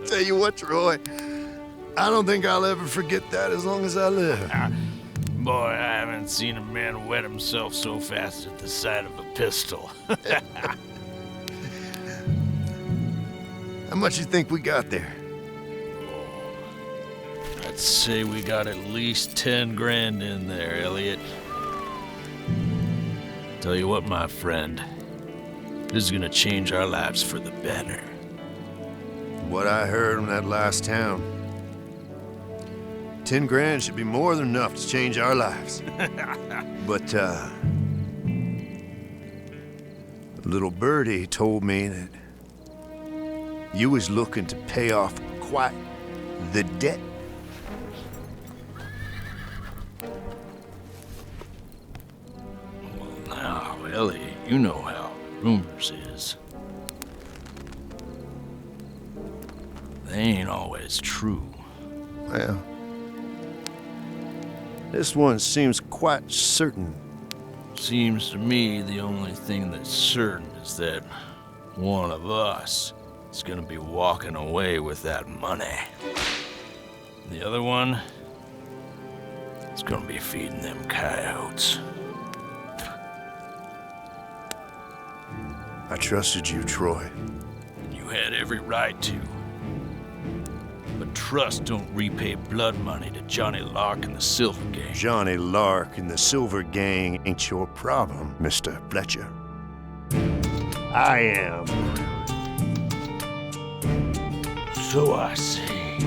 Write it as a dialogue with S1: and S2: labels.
S1: Tell you what, Troy, I don't think I'll ever forget that as long as I live.
S2: Boy, I haven't seen a man wet himself so fast at the sight of a pistol.
S1: How much you think we got there?
S2: I'd say we got at least 10 grand in there, Elliot. Tell you what, my friend, this is gonna change our lives for the better.
S1: What I heard from that last town, 10 grand should be more than enough to change our lives. But, little birdie told me that you was looking to pay off quite the debt.
S2: Well, now, Elliot, you know how rumors is. They ain't always true.
S1: Well, this one seems quite certain.
S2: Seems to me the only thing that's certain is that one of us is gonna be walking away with that money. The other one is gonna be feeding them coyotes.
S1: I trusted you, Troy.
S2: You had every right to. But trust don't repay blood money to Johnny Lark and the Silver Gang.
S1: Johnny Lark and the Silver Gang ain't your problem, Mr. Fletcher. I am.
S2: So I say.